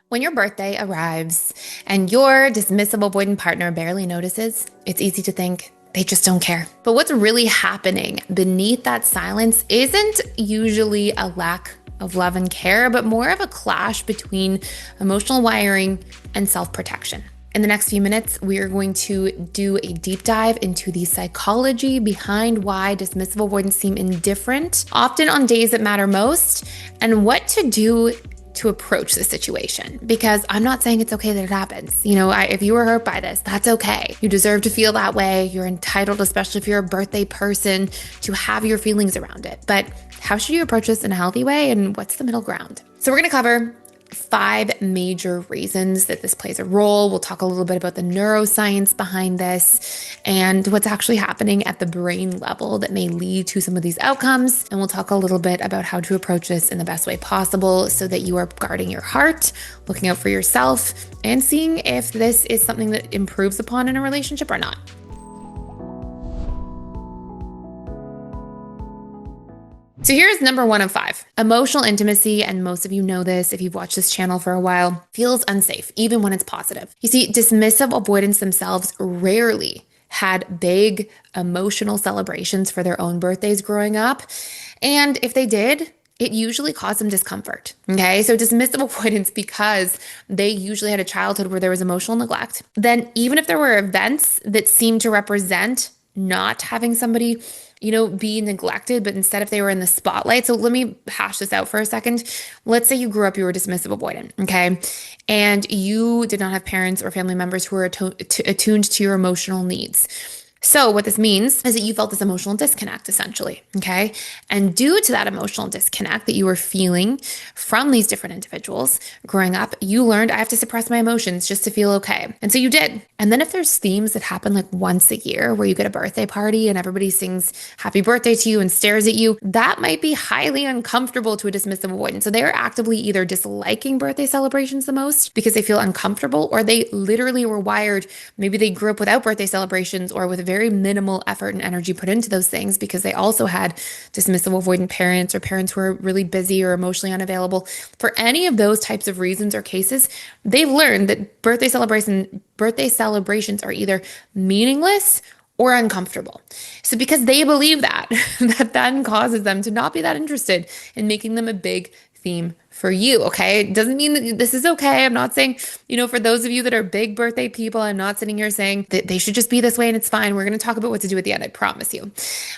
When your birthday arrives and your dismissive avoidant partner barely notices, it's easy to think they just don't care. But what's really happening beneath that silence isn't usually a lack of love and care, but more of a clash between emotional wiring and self-protection. In the next few minutes, we are going to do a deep dive into the psychology behind why dismissive avoidants seem indifferent, often on days that matter most, and what to do to approach the situation. Because I'm not saying it's okay that it happens. If you were hurt by this, that's okay. You deserve to feel that way. You're entitled, especially if you're a birthday person, to have your feelings around it. But how should you approach this in a healthy way? And what's the middle ground? So we're going to cover 5 major reasons that this plays a role. We'll talk a little bit about the neuroscience behind this and what's actually happening at the brain level that may lead to some of these outcomes. And we'll talk a little bit about how to approach this in the best way possible so that you are guarding your heart, looking out for yourself, and seeing if this is something that improves upon in a relationship or not. So here's number 1 of 5. Emotional intimacy, and most of you know this if you've watched this channel for a while, feels unsafe, even when it's positive. You see, dismissive avoidants themselves rarely had big emotional celebrations for their own birthdays growing up. And if they did, it usually caused them discomfort. Okay, so dismissive avoidance, because they usually had a childhood where there was emotional neglect, then even if there were events that seemed to represent not having somebody be neglected, but instead if they were in the spotlight. So let me hash this out for a second. Let's say you grew up, you were a dismissive avoidant, okay? And you did not have parents or family members who were attuned to your emotional needs. So what this means is that you felt this emotional disconnect, essentially, okay? And due to that emotional disconnect that you were feeling from these different individuals growing up, you learned, I have to suppress my emotions just to feel okay. And so you did. And then if there's themes that happen like once a year where you get a birthday party and everybody sings happy birthday to you and stares at you, that might be highly uncomfortable to a dismissive avoidant. So they are actively either disliking birthday celebrations the most because they feel uncomfortable, or they literally were wired, maybe they grew up without birthday celebrations or with very minimal effort and energy put into those things because they also had dismissive avoidant parents or parents who are really busy or emotionally unavailable. For any of those types of reasons or cases, they've learned that birthday celebrations are either meaningless or uncomfortable. So because they believe that, that then causes them to not be that interested in making them a big theme for you, okay? It doesn't mean that this is okay. I'm not saying, for those of you that are big birthday people, I'm not sitting here saying that they should just be this way and it's fine. We're going to talk about what to do at the end, I promise you.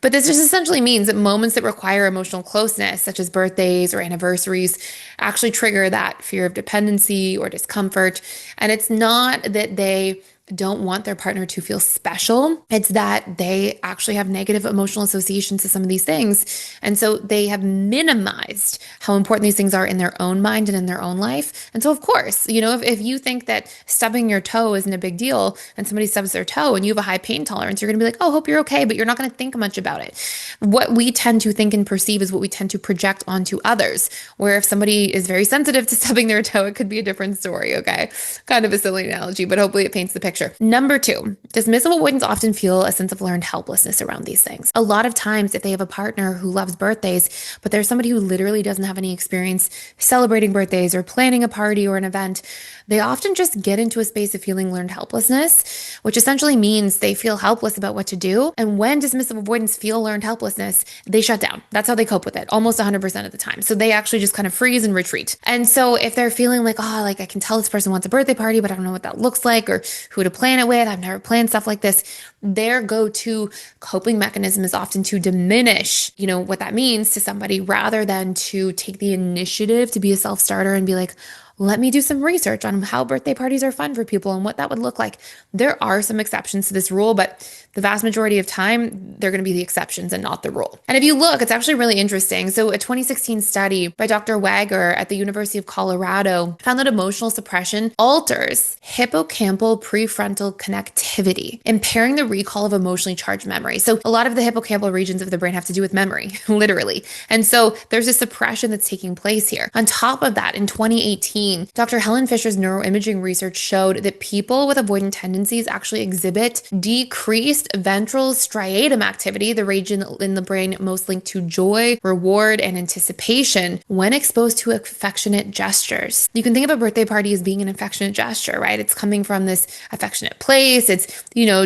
But this just essentially means that moments that require emotional closeness, such as birthdays or anniversaries, actually trigger that fear of dependency or discomfort. And it's not that they don't want their partner to feel special. It's that they actually have negative emotional associations to some of these things. And so they have minimized how important these things are in their own mind and in their own life. And so of course, if you think that stubbing your toe isn't a big deal and somebody stubs their toe and you have a high pain tolerance, you're going to be like, oh, hope you're okay, but you're not going to think much about it. What we tend to think and perceive is what we tend to project onto others, where if somebody is very sensitive to stubbing their toe, it could be a different story, okay? Kind of a silly analogy, but hopefully it paints the picture. Number 2, dismissive avoidants often feel a sense of learned helplessness around these things. A lot of times, if they have a partner who loves birthdays, but there's somebody who literally doesn't have any experience celebrating birthdays or planning a party or an event, they often just get into a space of feeling learned helplessness, which essentially means they feel helpless about what to do. And when dismissive avoidants feel learned helplessness, they shut down. That's how they cope with it almost 100% of the time. So they actually just kind of freeze and retreat. And so if they're feeling like, I can tell this person wants a birthday party, but I don't know what that looks like or who to plan it with, I've never planned stuff like this, their go-to coping mechanism is often to diminish, what that means to somebody rather than to take the initiative to be a self-starter and be like, let me do some research on how birthday parties are fun for people and what that would look like. There are some exceptions to this rule, but the vast majority of time, they're going to be the exceptions and not the rule. And if you look, it's actually really interesting. So a 2016 study by Dr. Wager at the University of Colorado found that emotional suppression alters hippocampal prefrontal connectivity, impairing the recall of emotionally charged memory. So a lot of the hippocampal regions of the brain have to do with memory, literally. And so there's a suppression that's taking place here. On top of that, in 2018, 2019, Dr. Helen Fisher's neuroimaging research showed that people with avoidant tendencies actually exhibit decreased ventral striatum activity, the region in the brain most linked to joy, reward, and anticipation when exposed to affectionate gestures. You can think of a birthday party as being an affectionate gesture, right? It's coming from this affectionate place. It's,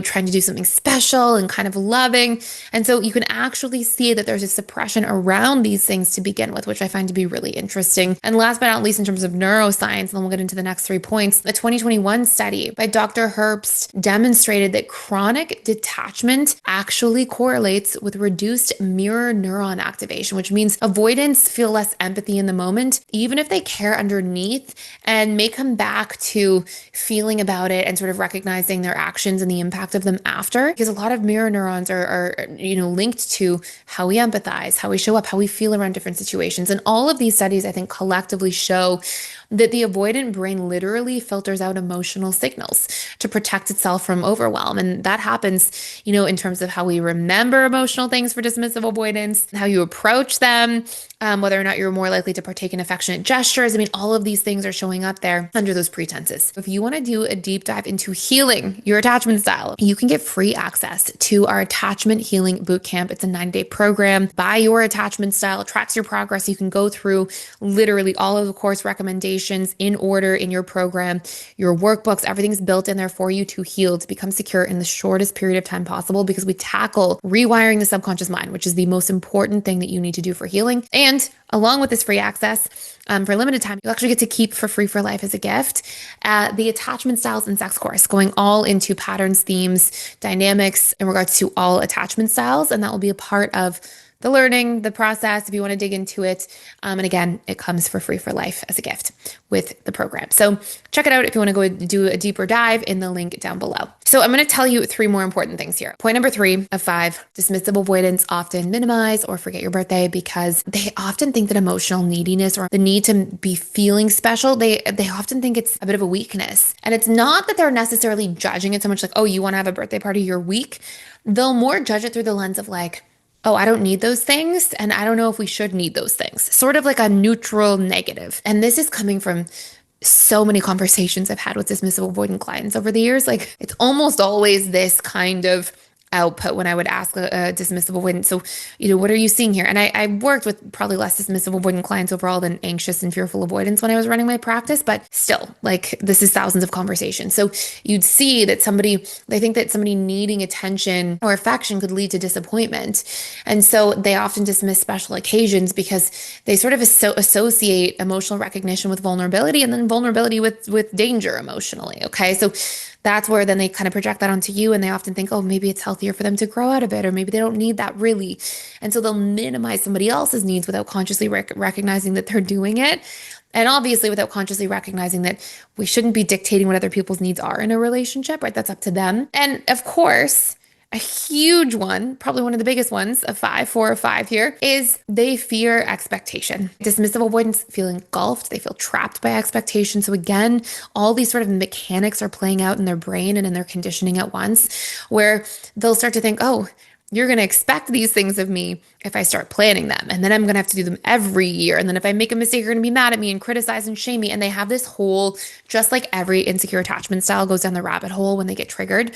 trying to do something special and kind of loving. And so you can actually see that there's a suppression around these things to begin with, which I find to be really interesting. And last but not least, in terms of neuroscience, and then we'll get into the next 3 points, a 2021 study by Dr. Herbst demonstrated that chronic detachment actually correlates with reduced mirror neuron activation, which means avoidants feel less empathy in the moment, even if they care underneath, and may come back to feeling about it and sort of recognizing their actions and the impact of them after. Because a lot of mirror neurons are linked to how we empathize, how we show up, how we feel around different situations. And all of these studies, I think, collectively show that the avoidant brain literally filters out emotional signals to protect itself from overwhelm. And that happens, in terms of how we remember emotional things for dismissive avoidance, how you approach them, whether or not you're more likely to partake in affectionate gestures. I mean, all of these things are showing up there under those pretenses. If you want to do a deep dive into healing your attachment style, you can get free access to our Attachment Healing Bootcamp. It's a 9-day program by your attachment style, tracks your progress. You can go through literally all of the course recommendations in order in your program, your workbooks, everything's built in there for you to heal, to become secure in the shortest period of time possible, because we tackle rewiring the subconscious mind, which is the most important thing that you need to do for healing. And along with this free access, for a limited time, you'll actually get to keep for free for life as a gift the attachment styles and sex course, going all into patterns, themes, dynamics in regards to all attachment styles. And that will be a part of the learning, the process, if you want to dig into it. And again, it comes for free for life as a gift with the program. So check it out if you want to go do a deeper dive in the link down below. So I'm going to tell you 3 more important things here. Point number 3 of 5, dismissive avoidants often minimize or forget your birthday because they often think that emotional neediness or the need to be feeling special, they often think it's a bit of a weakness. And it's not that they're necessarily judging it so much like, oh, you want to have a birthday party, you're weak. They'll more judge it through the lens of like, oh, I don't need those things, and I don't know if we should need those things. Sort of like a neutral negative. And this is coming from so many conversations I've had with dismissive avoidant clients over the years. Like, it's almost always this kind of output when I would ask a dismissive avoidant, so, what are you seeing here? And I worked with probably less dismissive avoidant clients overall than anxious and fearful avoidants when I was running my practice, but still, like, this is thousands of conversations. So you'd see that they think that somebody needing attention or affection could lead to disappointment. And so they often dismiss special occasions because they sort of associate emotional recognition with vulnerability, and then vulnerability with danger emotionally. Okay. So that's where then they kind of project that onto you, and they often think, oh, maybe it's healthier for them to grow out of it, or maybe they don't need that really. And so they'll minimize somebody else's needs without consciously recognizing that they're doing it. And obviously without consciously recognizing that we shouldn't be dictating what other people's needs are in a relationship, right? That's up to them. And of course, a huge one, probably one of the biggest ones of 4 or 5 here, is they fear expectation. Dismissive avoidants feel engulfed. They feel trapped by expectation. So again, all these sort of mechanics are playing out in their brain and in their conditioning at once, where they'll start to think, oh, you're going to expect these things of me if I start planning them. And then I'm going to have to do them every year. And then if I make a mistake, you're going to be mad at me and criticize and shame me. And they have this whole, just like every insecure attachment style goes down the rabbit hole when they get triggered.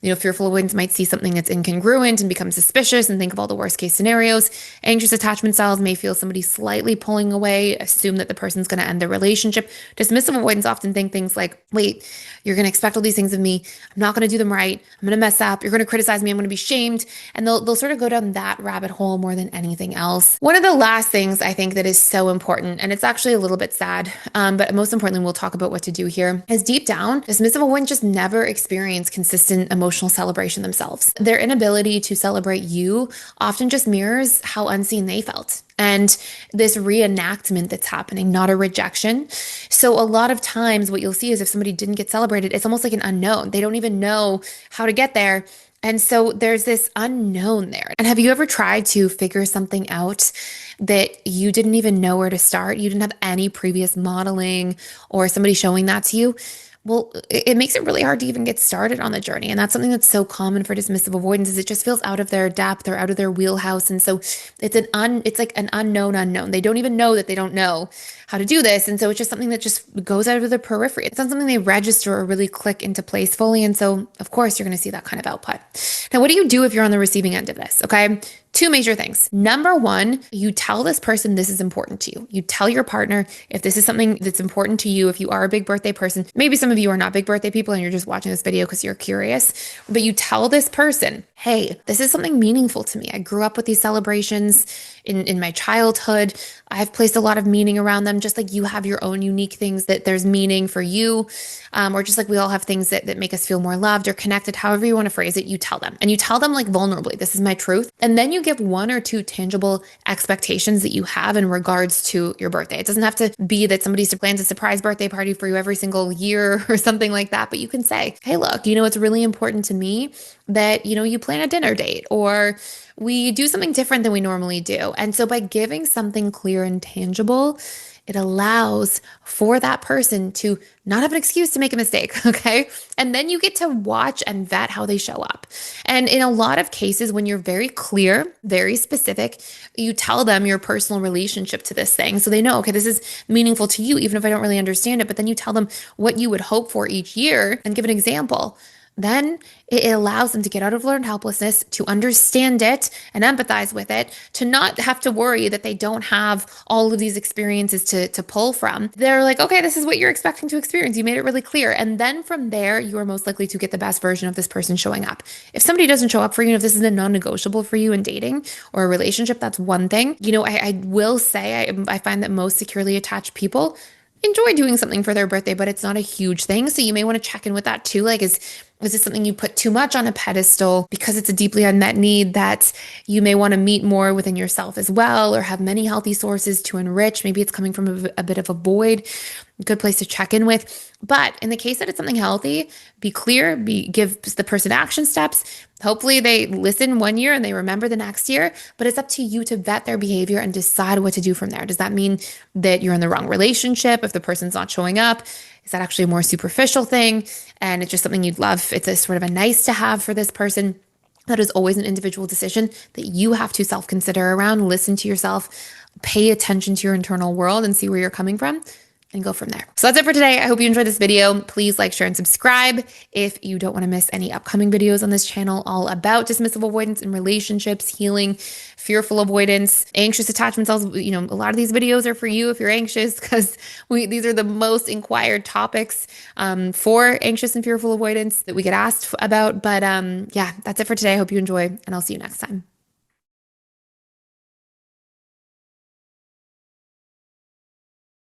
Fearful avoidants might see something that's incongruent and become suspicious and think of all the worst case scenarios. Anxious attachment styles may feel somebody slightly pulling away, assume that the person's going to end the relationship. Dismissive avoidants often think things like, wait, you're going to expect all these things of me. I'm not going to do them right. I'm going to mess up. You're going to criticize me. I'm going to be shamed. And they'll sort of go down that rabbit hole more than anything else. One of the last things I think that is so important, and it's actually a little bit sad, but most importantly, we'll talk about what to do here, is deep down, dismissive avoidants just never experience consistent emotional celebration themselves. Their inability to celebrate you often just mirrors how unseen they felt. And this reenactment that's happening, not a rejection. So a lot of times what you'll see is if somebody didn't get celebrated, it's almost like an unknown. They don't even know how to get there. And so there's this unknown there. And have you ever tried to figure something out that you didn't even know where to start? You didn't have any previous modeling or somebody showing that to you? Well, it makes it really hard to even get started on the journey. And that's something that's so common for dismissive avoidance, is it just feels out of their depth or out of their wheelhouse. And so it's like an unknown unknown. They don't even know that they don't know how to do this. And so it's just something that just goes out of the periphery. It's not something they register or really click into place fully. And so, of course, you're going to see that kind of output. Now, what do you do if you're on the receiving end of this? Okay. Two major things. Number one, you tell this person this is important to you. You tell your partner if this is something that's important to you, if you are a big birthday person. Maybe some of you are not big birthday people and you're just watching this video because you're curious, but you tell this person, hey, this is something meaningful to me. I grew up with these celebrations in my childhood. I've placed a lot of meaning around them, just like you have your own unique things that there's meaning for you, or just like we all have things that make us feel more loved or connected, however you want to phrase it, you tell them. And you tell them like vulnerably, this is my truth. And then you give one or two tangible expectations that you have in regards to your birthday. It doesn't have to be that somebody plans a surprise birthday party for you every single year or something like that, but you can say, hey, look, it's really important to me that, you plan a dinner date or we do something different than we normally do. And so by giving something clear and tangible, it allows for that person to not have an excuse to make a mistake, okay? And then you get to watch and vet how they show up. And in a lot of cases, when you're very clear, very specific, you tell them your personal relationship to this thing. So they know, okay, this is meaningful to you, even if I don't really understand it. But then you tell them what you would hope for each year and give an example. Then it allows them to get out of learned helplessness, to understand it and empathize with it, to not have to worry that they don't have all of these experiences to pull from. They're like, okay, this is what you're expecting to experience. You made it really clear. And then from there, you are most likely to get the best version of this person showing up. If somebody doesn't show up for you, if this is a non-negotiable for you in dating or a relationship, that's one thing. I will say, I find that most securely attached people enjoy doing something for their birthday, but it's not a huge thing. So you may want to check in with that too. Like, is this something you put too much on a pedestal because it's a deeply unmet need that you may want to meet more within yourself as well, or have many healthy sources to enrich? Maybe it's coming from a bit of a void. Good place to check in with. But in the case that it's something healthy, be clear, give the person action steps. Hopefully they listen one year and they remember the next year, but it's up to you to vet their behavior and decide what to do from there. Does that mean that you're in the wrong relationship if the person's not showing up? Is that actually a more superficial thing? And it's just something you'd love. It's a sort of a nice to have for this person. That is always an individual decision that you have to self-consider around. Listen to yourself, pay attention to your internal world and see where you're coming from, and go from there. So that's it for today. I hope you enjoyed this video. Please like, share, and subscribe if you don't want to miss any upcoming videos on this channel all about dismissive avoidance in relationships, healing, fearful avoidance, anxious attachment styles. A lot of these videos are for you if you're anxious, because these are the most inquired topics for anxious and fearful avoidance that we get asked about. But yeah, that's it for today. I hope you enjoy, and I'll see you next time.